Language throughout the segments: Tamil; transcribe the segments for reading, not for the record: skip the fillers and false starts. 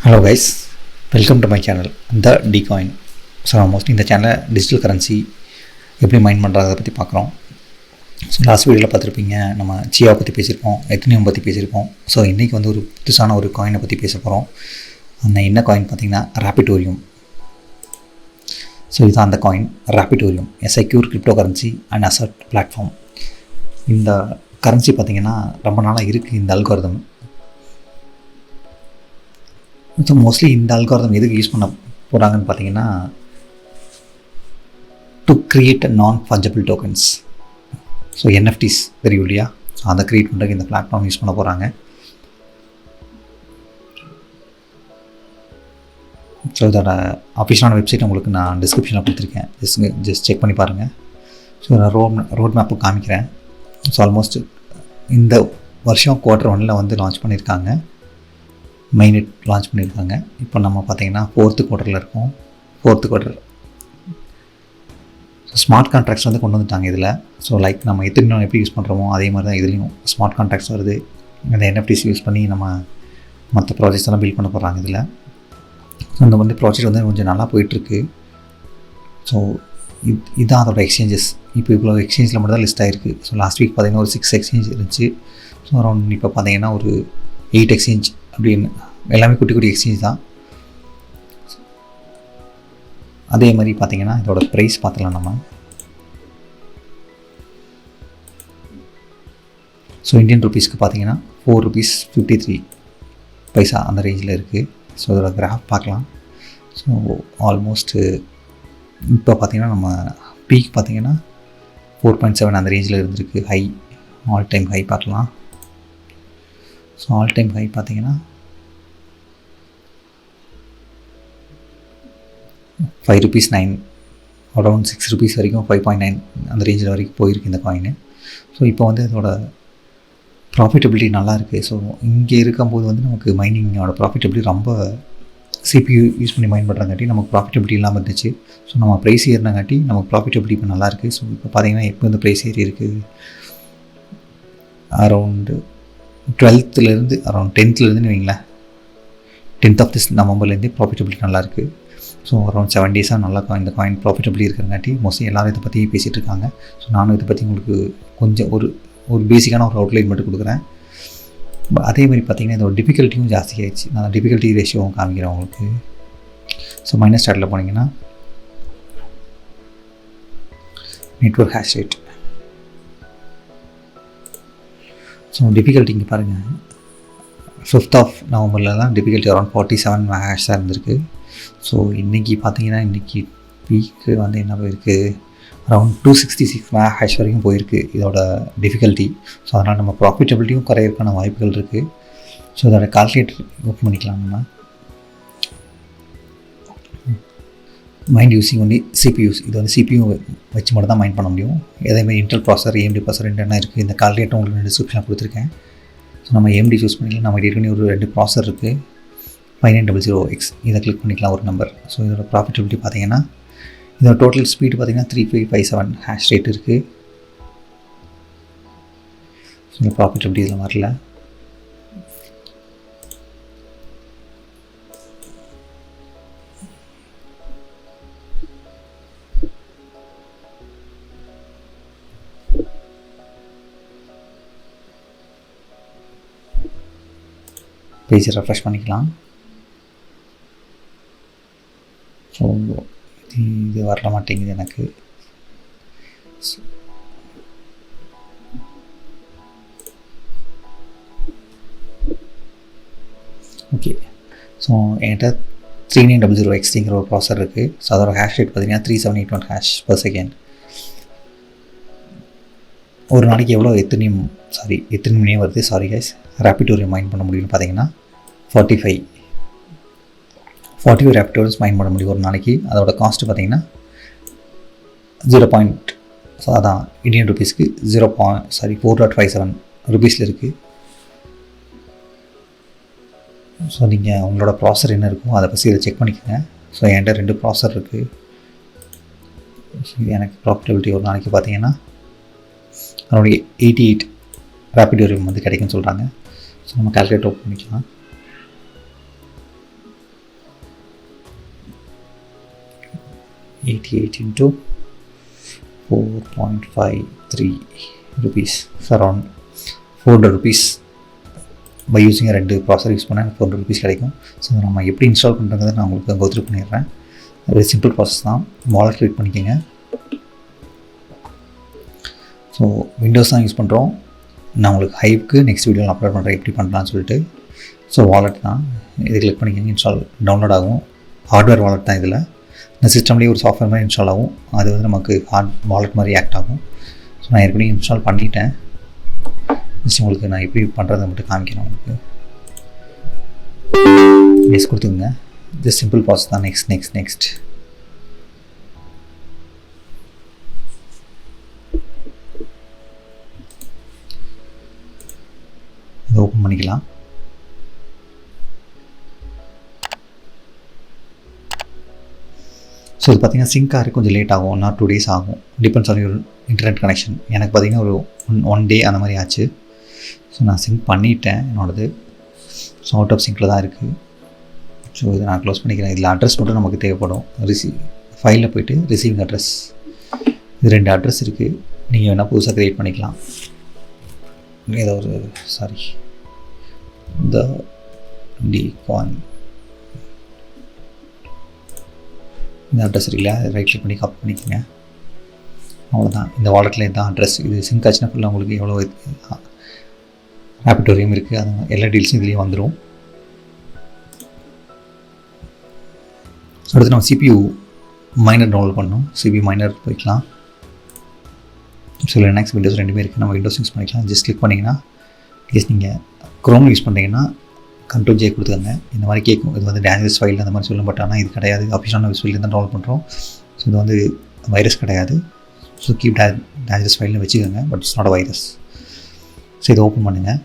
Hello guys, welcome to my channel The Dcoin. So mostly இந்த சேனலில் டிஜிட்டல் கரன்சி எப்படி மைண்ட் பண்ணுறதை பற்றி பார்க்குறோம். ஸோ லாஸ்ட் வீடியோவில் பார்த்துருப்பீங்க, நம்ம சியாவை பற்றி பேசியிருக்கோம், எத்தனியம் பற்றி பேசியிருக்கோம். ஸோ இன்றைக்கி வந்து ஒரு புதுசான ஒரு காயினை பற்றி பேச போகிறோம். அந்த என்ன காயின் பார்த்திங்கன்னா ராபிட்டோரியம். ஸோ இதுதான் அந்த coin Raptoreum, a secure crypto currency and asset platform. இந்த கரன்சி பார்த்திங்கன்னா ரொம்ப நாளாக இருக்குது இந்த அல்காரிதம். ஸோ மோஸ்ட்லி இந்த அல்காரிதம் எதுக்கு யூஸ் பண்ண போகிறாங்கன்னு பார்த்தீங்கன்னா, to create non fungible tokens. So NFTs தெரியும் இல்லையா, ஸோ அதை க்ரியேட் பண்ணுறதுக்கு இந்த பிளாட்ஃபார்ம் யூஸ் பண்ண போகிறாங்க. ஸோ இதோட அஃபிஷியலான வெப்சைட் உங்களுக்கு நான் டிஸ்கிரிப்ஷனில் கொடுத்துருக்கேன், ஜஸ்ட் செக் பண்ணி பாருங்கள். ஸோ நான் ரோட் மேப்பு காமிக்கிறேன். ஸோ ஆல்மோஸ்ட் இந்த வருஷம் Q1 வந்து லான்ச் பண்ணியிருக்காங்க, மெயின்நெட் லான்ச் பண்ணியிருக்காங்க. இப்போ நம்ம பார்த்திங்கன்னா 4th குவார்ட்டரில் இருக்கோம். 4th குவார்ட்டர் ஸ்மார்ட் கான்ட்ராக்ட்ஸ் வந்து கொண்டு வந்துட்டாங்க இதில். ஸோ லைக் நம்ம எத்தனை எப்படி யூஸ் பண்ணுறோமோ அதே மாதிரி தான் இதுலேயும் ஸ்மார்ட் கான்ட்ராக்ட்ஸ் வருது. இந்த என்எஃப்டிஸ் யூஸ் பண்ணி நம்ம மற்ற ப்ராஜெக்ட்ஸ் எல்லாம் பில்ட் பண்ண போகிறாங்க இதில். ஸோ இந்த வந்து ப்ராஜெக்ட் வந்து கொஞ்சம் நல்லா போயிட்டுருக்கு. ஸோ இதுதான் அதோட எக்ஸ்சேஞ்சஸ். இப்போ இவ்வளோ எக்ஸ்சேஞ்சில் மட்டும் தான் லிஸ்ட் ஆகிருக்கு. ஸோ லாஸ்ட் வீக் பார்த்திங்கன்னா ஒரு 6 எக்ஸ்சேஞ்ச் இருந்துச்சு. ஸோ அரௌண்ட் இப்போ பார்த்திங்கன்னா ஒரு 8 எக்ஸ்சேஞ்ச் அப்படின்னு, எல்லாமே குட்டி குட்டி எக்ஸ்சேஞ்ச் தான். அதே மாதிரி பார்த்திங்கன்னா இதோட ப்ரைஸ் பார்த்துக்கலாம் நம்ம. ஸோ இந்தியன் ருபீஸ்க்கு பார்த்திங்கன்னா ₹4.53 அந்த ரேஞ்சில் இருக்குது. ஸோ இதோட கிராஃப் பார்க்கலாம். ஸோ ஆல்மோஸ்ட்டு இப்போ பார்த்திங்கன்னா நம்ம பீக் பார்த்திங்கன்னா 4.7 அந்த ரேஞ்சில் இருந்திருக்கு. ஹை, ஆல் டைம் ஹை பார்க்கலாம். ஸோ ஆல் டைம் ஹை பார்த்திங்கன்னா ₹5.9, அரௌண்ட் ₹6 வரைக்கும் 5.9 அந்த ரேஞ்சில் வரைக்கும் போயிருக்கு இந்த காயினு. ஸோ இப்போ வந்து இதோட ப்ராஃபிட்டபிலிட்டி நல்லா இருக்குது. ஸோ இங்கே இருக்கும்போது வந்து நமக்கு மைனிங்கோட ப்ராஃபிட்டபிலிட்டி ரொம்ப CPU யூஸ் பண்ணி மைன் பண்ணுறங்காட்டி நமக்கு ப்ராஃபிட்டபிலிட்டி இல்லாமல் இருந்துச்சு. ஸோ நம்ம ப்ரைஸ் ஏறினங்காட்டி நமக்கு ப்ராஃபிட்டபிலிட்டி இப்போ நல்லாயிருக்கு. ஸோ இப்போ பார்த்திங்கன்னா எப்போ இந்த ப்ரைஸ் ஏறி இருக்குது, அரௌண்டு 12th அரௌண்ட் 10th வைங்களேன், 10th of this நவம்பர்லேருந்தே ப்ராஃபிட்டபிலிட்டி நல்லாயிருக்கு. ஸோ அரௌண்ட் 7 டேஸாக நல்லா இந்த காயின் ப்ராஃபிட்டபிலிட்டி இருக்கிறங்காட்டி மோஸ்ட்லி எல்லோரும் இதை பற்றி பேசிகிட்டு இருக்காங்க. ஸோ நானும் இதை பற்றி உங்களுக்கு கொஞ்சம் ஒரு பேசிக்கான ஒரு அவுட்லைன் மட்டும் கொடுக்குறேன். அதே மாதிரி பார்த்திங்கன்னா இதோட டிஃபிகல்ட்டியும் ஜாஸ்தி ஆகிடுச்சு. நான் டிஃபிகல்ட்டி ரேஷியோவும் காமிக்கிறேன் உங்களுக்கு. ஸோ மைனஸ் ஸ்டார்ட்டில் போனீங்கன்னா network hash rate. So difficulty இங்கே பாருங்கள், 5th of நவம்பரில் தான் டிஃபிகல்ட்டி அரௌண்ட் 47 மேகாஹாஷாக இருந்திருக்கு. ஸோ இன்றைக்கி பார்த்தீங்கன்னா இன்றைக்கி பீக்கு வந்து என்ன போயிருக்கு, அரௌண்ட் 266 மேகாஹாஷ் வரைக்கும் போயிருக்கு இதோட டிஃபிகல்ட்டி. ஸோ அதனால் நம்ம ப்ராஃபிட்டபிலிட்டியும் குறையிறதுக்கான வாய்ப்புகள் இருக்குது. ஸோ இதோட கால்குலேட்டர் ஓப்பன் பண்ணிக்கலாம் நம்ம. Mind using only CPUs. இது வந்து CPU வச்சு மட்டும் தான் மைண்ட் பண்ண முடியும். அதேமாதிரி இன்டெல் ப்ராசர், AMD ப்ராசர் என்னென்ன இருக்குது, இந்த கால்குலேட்டர் உங்களுக்கு டிஸ்கிரிப்ஷனில் கொடுத்துருக்கேன். ஸோ நம்ம AMD சூஸ் பண்ணிக்கலாம். நம்ம ஏற்கனவே ஒரு 2 ப்ராசர் இருக்குது, 5900X, இதை கிளிக் பண்ணிக்கலாம் ஒரு நம்பர். ஸோ இதோட ப்ராஃபிட்டபிலிட்டி பார்த்திங்கன்னா இதோட டோட்டல் ஸ்பீடு பார்த்திங்கன்னா 3557 ஹேஷ் ரேட் இருக்குது. ஸோ இந்த ப்ராஃபிட்டபிலிட்டி இதில் வரல. பேஜை ரெஃப்ரெஷ் பண்ணிக்கலாம். ஸோ இது வரல மாட்டேங்குது எனக்கு. ஓகே, ஸோ என்கிட்ட 3900X ஒரு ப்ராசர் இருக்குது. ஸோ அதோட ஹேஷ் ரேட் பார்த்திங்கன்னா 3781 ஹேஷ் per second. ஒரு நாளைக்கு எவ்வளோ எத்தனை மணி வருது, சாரி கைஸ், ராபிட்டோரியம் மைன் பண்ண முடியும்னு பார்த்தீங்கன்னா 45 ராபிட்டோரியம்ஸ் மைன் பண்ண முடியும் ஒரு நாளைக்கு. அதோட காஸ்ட்டு பார்த்திங்கன்னா 0. ஸோ அதான் இந்தியன் ருபீஸ்க்கு 4.57 ருபீஸில் இருக்குது. ஸோ நீங்கள் உங்களோட ப்ராசர் என்ன இருக்கும் அதை பற்றி இதை செக் பண்ணிக்கோங்க. ஸோ என்கிட்ட 2 ப்ராசர் இருக்குது. ஸோ எனக்கு ப்ராஃபிட்டபிலிட்டி ஒரு நாளைக்கு பார்த்திங்கன்னா அரௌண்ட் 88 ராபிட்டோரியம் வந்து கிடைக்குன்னு சொல்கிறாங்க. ஸோ நம்ம கால்குலேட் ஓப்பன் பண்ணிக்கலாம். 88 into 4.53 rupees, around 400 rupees. By using 2 processor use பண்ணால் 400 rupees கிடைக்கும். ஸோ நம்ம எப்படி இன்ஸ்டால் பண்ணுறதை நான் உங்களுக்கு கோத்ரூ பண்ணிடுறேன். ஒரு சிம்பிள் ப்ராசஸ் தான். வாலெட் க்ரியேட் பண்ணிக்கோங்க. ஸோ விண்டோஸ் தான் யூஸ் பண்ணுறோம். நான் உங்களுக்கு ஹைவ்க்கு நெக்ஸ்ட் வீடியோவில் அப்லோட் பண்ணுறேன் எப்படி பண்ணலான்னு சொல்லிட்டு. ஸோ வாலெட் தான், இது கிளிக் பண்ணிக்கோங்க. இன்ஸ்டால் டவுன்லோட் ஆகும். ஹார்ட்வேர் வாலெட் தான் இதில். இந்த சிஸ்டம்லேயே ஒரு சாஃப்ட்வேர் மாதிரி இன்ஸ்டால் ஆகும். அது வந்து நமக்கு வாலெட் மாதிரி ஆக்ட் ஆகும். ஸோ நான் ஏற்கனவே இன்ஸ்டால் பண்ணிட்டேன். ஜஸ்ட் உங்களுக்கு நான் எப்படி பண்ணுறதை மட்டும் காமிக்கிறேன். உங்களுக்கு நெக்ஸ்ட் கொடுத்துங்க. ஜஸ்ட் சிம்பிள் ப்ராசஸ் தான். நெக்ஸ்ட் இதை ஓப்பன் பண்ணிக்கலாம். ஸோ இது பார்த்திங்கன்னா சிங்க் ஆகிறதுக்கு கொஞ்சம் லேட் ஆகும். 1 or 2 days ஆகும். Depends on your internet connection. எனக்கு பார்த்திங்கன்னா ஒரு ஒன் டே அந்த மாதிரி ஆச்சு. ஸோ நான் சிங்க் பண்ணிட்டேன் என்னோடது. ஸோ அவுட் ஆஃப் சிங்கில் தான் இருக்குது. ஸோ இதை நான் க்ளோஸ் பண்ணிக்கிறேன். இதில் அட்ரஸ் மட்டும் நமக்கு தேவைப்படும். ஃபைலில் போய்ட்டு ரிசீவிங் அட்ரஸ், இது 2 அட்ரஸ் இருக்குது. நீங்கள் வேணால் புதுசாக க்ரியேட் பண்ணிக்கலாம். ஏதோ ஒரு த டிகாயின் இந்த அட்ரஸ் இருக்குல்லையா, ரைட் கிளிக் பண்ணி காப்பி பண்ணிக்கோங்க. அவ்வளோதான். இந்த வாலெட்டில் இதுதான் அட்ரஸ். இது சிங்க் ஆச்சுன்னா ஃபுல்லாக உங்களுக்கு எவ்வளோ ஆப்பிட்டோரியம் இருக்குது, அது எல்லா டீல்ஸும் இதுலேயே வந்துடும். அடுத்து நம்ம CPU மைனர் டவுன்லோட் பண்ணணும். CPU மைனர் போய்க்கலாம். ஸோ லினக்ஸ் விண்டோஸ் ரெண்டுமே இருக்குது. நம்ம விண்டோஸ் யூஸ் பண்ணிக்கலாம். ஜஸ்ட் கிளிக் பண்ணிங்கன்னா, கேஸ் நீங்கள் க்ரோம் யூஸ் பண்ணுறீங்கன்னா Ctrl+J கொடுத்துக்கோங்க. இந்த மாதிரி கேட்கும். இது வந்து டேஞ்சரஸ் ஃபைல் அந்த மாதிரி சொல்லும். பட் ஆனால் இது கிடையாது. அஃபிஷியலான ஃபைல் தான் டவுன்லோட் பண்ணுறோம். ஸோ இது வந்து வைரஸ் கிடையாது. ஸோ கீப் டேஞ்சரஸ் ஃபைல்னு வச்சுக்கோங்க. But it's not a virus. So இதை ஓப்பன் பண்ணுங்கள்.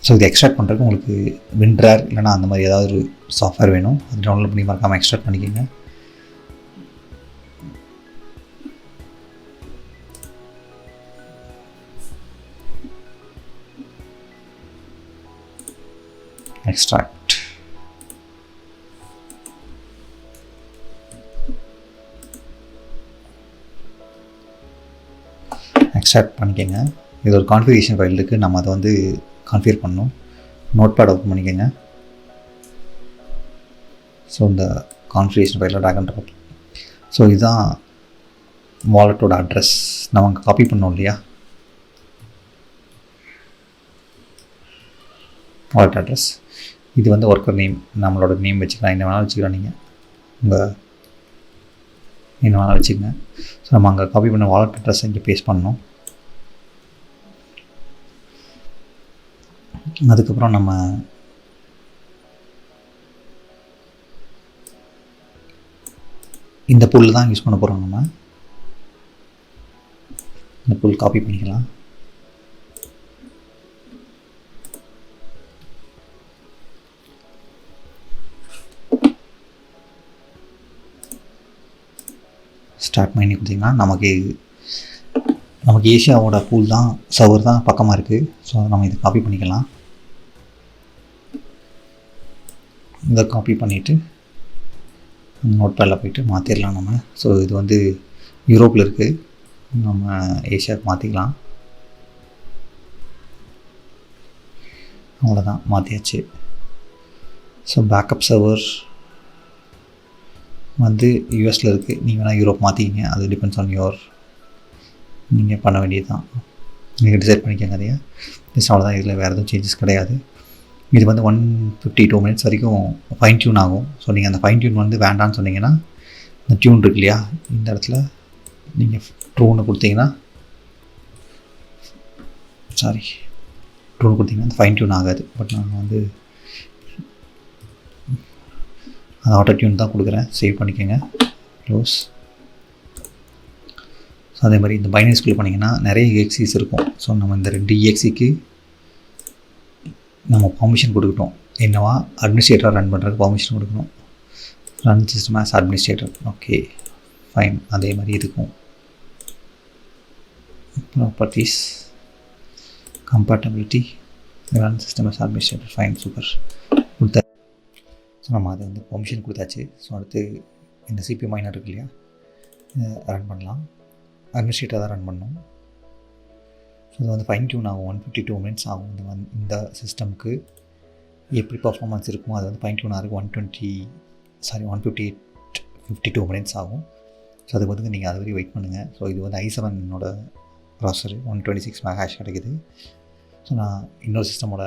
ஸோ இது எக்ஸ்ட்ராக்ட் பண்ணுறதுக்கு உங்களுக்கு விண்ட்ரார் இல்லைனா அந்த மாதிரி ஏதாவது ஒரு சாஃப்ட்வேர் வேணும். அது டவுன்லோட் பண்ணி மறக்காமல் எக்ஸ்ட்ராக்ட் பண்ணிக்கோங்க. எக்ஸ்ட்ராக்ட் பண்ணிக்கோங்க. இது ஒரு கான்ஃபிகரேஷன் ஃபைல் இருக்குது. நம்ம அதை வந்து கான்ஃபிகர் பண்ணணும். நோட்பேட் ஓப்பன் பண்ணிக்கோங்க. ஸோ இந்த கான்ஃபிகரேஷன் ஃபைலில் ட்ராக் அண்ட் ட்ராப். ஸோ இதுதான் வாலெட்டோட அட்ரஸ். நம்ம அங்கே காப்பி பண்ணோம் இல்லையா, வாலெட் அட்ரஸ். இது வந்து ஒர்க்கர் நேம், நம்மளோட நேம் வச்சுக்கலாம். என்ன வேணாலும் வச்சுக்கலாம். நீங்கள் உங்கள் என்ன வேணாலும் வச்சுக்கோங்க. ஸோ நம்ம அங்கே காப்பி பண்ண வாலெட் அட்ரஸ் இங்கே பேஸ்ட் பண்ணணும். அதுக்கப்புறம் நம்ம இந்த புல் தான் யூஸ் பண்ண போகிறோம். நம்ம இந்த புல் காப்பி பண்ணிக்கலாம். ஸ்டார்ட் பண்ணி கொடுத்திங்கன்னா நமக்கு ஏஷியாவோட பூல் தான், சர்வர் தான் பக்கமாக இருக்குது. ஸோ நம்ம இதை காப்பி பண்ணிக்கலாம். இதை காப்பி பண்ணிவிட்டு நோட்பேடில் போய்ட்டு மாற்றிடலாம் நம்ம. ஸோ இது வந்து யூரோப்பில் இருக்குது. நம்ம ஏஷியாவுக்கு மாற்றிக்கலாம். அவ்வளோதான், மாற்றியாச்சு. ஸோ பேக்கப் சர்வர் வந்து யூஎஸில் இருக்குது. நீங்கள் வேணால் யூரோப் மாற்றிக்கிங்க. அது டிபெண்ட்ஸ் ஆன் நீங்கள் பண்ண வேண்டியது தான். நீங்கள் டிசைட் பண்ணிக்கோங்க அதையே. ஜஸ்ட் அவ்வளோதான். இதில் வேறு எதுவும் சேஞ்சஸ் கிடையாது. இது வந்து 152 minutes வரைக்கும் ஃபைன் டியூன் ஆகும். ஸோ நீங்கள் அந்த ஃபைன் டியூன் வந்து வேண்டான்னு சொன்னீங்கன்னா, இந்த டியூன் இருக்கு இல்லையா, இந்த இடத்துல நீங்கள் ட்ரூன்னு கொடுத்தீங்கன்னா அந்த ஃபைன் டியூன் ஆகாது. பட் நான் வந்து அது ஆட்டோ டியூன் தான் கொடுக்குறேன். சேவ் பண்ணிக்கோங்க. க்ளோஸ். ஸோ அதே மாதிரி இந்த பைனரி ஸ்கூல் பண்ணிங்கன்னா நிறைய EXEs இருக்கும். ஸோ நம்ம இந்த 2 EXEக்கு நம்ம பர்மிஷன் கொடுக்கணும். என்னவா, அட்மினிஸ்ட்ரேட்டராக ரன் பண்ணுறதுக்கு பர்மிஷன் கொடுக்கணும். Run system as administrator. Okay, fine. அதே மாதிரி இதுக்கும் properties, compatibility, run system as administrator. Fine, super. கொடுத்த ஸோ நம்ம அதை வந்து பர்மிஷன் கொடுத்தாச்சு. ஸோ அடுத்து இந்த சிபி மைனர் இருக்கு இல்லையா, ரன் பண்ணலாம். அட்மினிஸ்ட்ரேட்டர் தான் ரன் பண்ணணும். ஸோ இது வந்து ஃபைன் டியூன் ஆகும். 152 மினிட்ஸ் ஆகும். இந்த சிஸ்டமுக்கு எப்படி பர்ஃபார்மன்ஸ் இருக்குமோ அது வந்து ஃபைன் டியூன் ஆகிறதுக்கு 152 மினிட்ஸ் ஆகும். ஸோ அதுக்கு வந்து நீங்கள் அது வரைக்கும் வெயிட் பண்ணுங்கள். ஸோ இது வந்து i7 ப்ராசர் 126 மெகா கிடைக்குது. ஸோ நான் இன்னொரு சிஸ்டமோட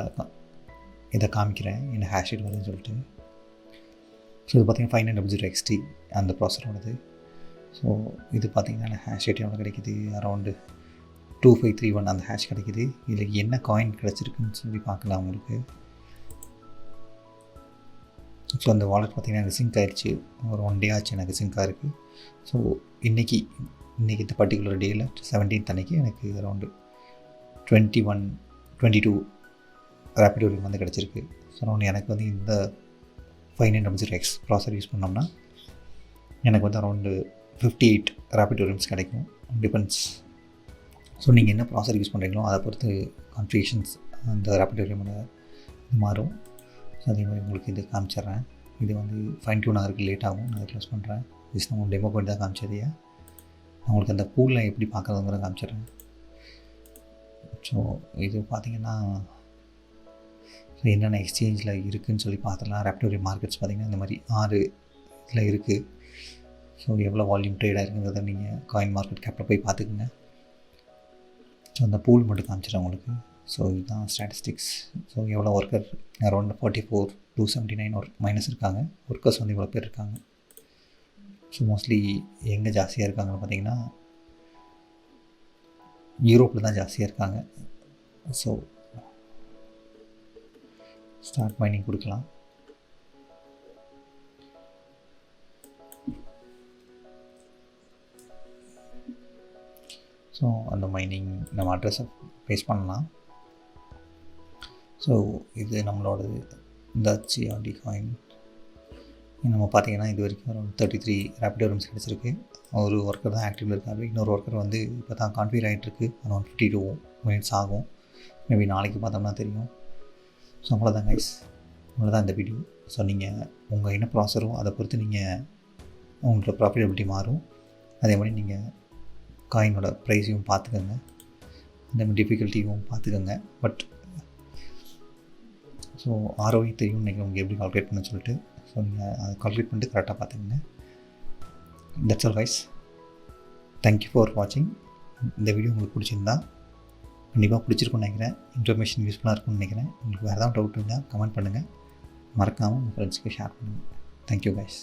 இதை காமிக்கிறேன் என்ன ஹேஷ் ரேட் வருதுன்னு சொல்லிட்டு. ஸோ இது பார்த்திங்கன்னா 5900 XT அந்த ப்ராசரோடது. ஸோ இது பார்த்திங்கன்னா ஹேஷ் ரேட் எவ்வளோ கிடைக்கிது, அரௌண்டு 2531 அந்த ஹேஷ் கிடைக்கிது. இதில் என்ன காயின் கிடச்சிருக்குன்னு சொல்லி பார்க்கலாம் உங்களுக்கு. ஸோ அந்த வாலெட் பார்த்திங்கன்னா எனக்கு சிங்க் ஆகிடுச்சு. ஒரு 1 டே ஆச்சு எனக்கு சிங்க் ஆகிருக்கு. ஸோ இன்றைக்கி இந்த பர்டிகுலர் டேயில் 17th அன்றைக்கி எனக்கு அரௌண்டு 22 ரேபிட் ஓரியம் வந்து கிடச்சிருக்கு. ஸோ எனக்கு வந்து இந்த 5900X ப்ராசர் யூஸ் பண்ணோம்னா எனக்கு வந்து அரௌண்டு 58 ரேபிட் ஓரியம்ஸ் கிடைக்கும். டிபெண்ட்ஸ். ஸோ நீங்கள் என்ன ப்ராசர் யூஸ் பண்ணுறீங்களோ அதை பொறுத்து கான்ஃபிகரேஷன்ஸ் அந்த ரேபிட் ஓரியமோட மாறும். ஸோ அதே மாதிரி உங்களுக்கு இது காமிச்சிட்றேன். இது வந்து ஃபைன் டியூன் ஆகிறதுக்கு லேட் ஆகும். நான் க்ளோஸ் பண்ணுறேன். ஜஸ்ட் நான் டெமோ பண்ணி தான் காமிச்சதையே உங்களுக்கு அந்த பூலில் எப்படி பார்க்குறதுங்கிற காமிச்சிட்றேன். ஸோ இது பார்த்திங்கன்னா ஸோ என்னென்ன எக்ஸ்சேஞ்சில் இருக்குதுன்னு சொல்லி பார்த்துலாம். ரேபிட் ஓரியம் மார்க்கெட்ஸ் பார்த்திங்கன்னா இந்த மாதிரி 6 இதில் இருக்குது. ஸோ எவ்வளோ வால்யூம் ட்ரேட் ஆகிருக்குங்கிறத நீங்கள் காயின் மார்க்கெட் கேப்பில் போய் பார்த்துக்குங்க. ஸோ அந்த பூல் மட்டும் காமிச்சிடுறேன் உங்களுக்கு. ஸோ இதுதான் ஸ்டாட்டிஸ்டிக்ஸ். ஸோ எவ்வளோ ஒர்க்கர் அரௌண்ட் 44,279 ஒரு மைனஸ் இருக்காங்க. ஒர்க்கர்ஸ் வந்து இவ்வளோ பேர் இருக்காங்க. ஸோ மோஸ்ட்லி எங்கே ஜாஸ்தியாக இருக்காங்கன்னு பார்த்தீங்கன்னா யூரோப்பில் தான் ஜாஸ்தியாக இருக்காங்க. ஸோ ஸ்டார்ட் மைனிங் கொடுக்கலாம். ஸோ அந்த மைனிங் நம்ம அட்ரஸை பேஸ் பண்ணலாம். ஸோ இது நம்மளோடது இந்த சிஆர்டி காயின். நம்ம பார்த்திங்கன்னா இது வரைக்கும் ஒரு 33 ரேபிட் ஓரியம்ஸ் கிடச்சிருக்கு. ஒரு ஒர்க்கர் தான் ஆக்டிவில் இருக்காரு. இன்னொரு ஒர்க்கர் வந்து இப்போ தான் கான்ஃபிகர் ஆகிட்டுருக்கு. அது 152 மினிட்ஸ் ஆகும். மேபி நாளைக்கு பார்த்தோம்னா தெரியும். ஸோ அவ்வளோதான் கைஸ், அவ்வளோதான் இந்த வீடியோ. ஸோ நீங்கள் உங்கள் என்ன ப்ராசரோ அதை பொறுத்து நீங்கள் உங்களோட ப்ராஃபிட்டபிலிட்டி மாறும். அதே மாதிரி நீங்கள் காயினோட ப்ரைஸையும் பார்த்துக்கோங்க, அதே மாதிரி டிஃபிகல்ட்டியும் பார்த்துக்கோங்க. பட் ஸோ ROI தெரியும் நீங்கள் உங்களுக்கு எப்படி கால்குலேட் பண்ண சொல்லிட்டு. ஸோ நீங்கள் அதை கால்குலேட் பண்ணிட்டு கரெக்டாக பார்த்துக்கங்க. That's all guys. Thank you for வாட்சிங். இந்த வீடியோ உங்களுக்கு பிடிச்சிருந்தா கண்டிப்பாக பிடிச்சிருக்குன்னு நினைக்கிறேன். இன்ஃபர்மேஷன் யூஸ்ஃபுல்லாக இருக்கும்னு நினைக்கிறேன். உங்களுக்கு வேறு ஏதாவது டவுட் இருந்தால் கமெண்ட் பண்ணுங்கள். மறக்காமல் உங்கள் ஃப்ரெண்ட்ஸ்க்கு ஷேர் பண்ணுங்கள். Thank you guys.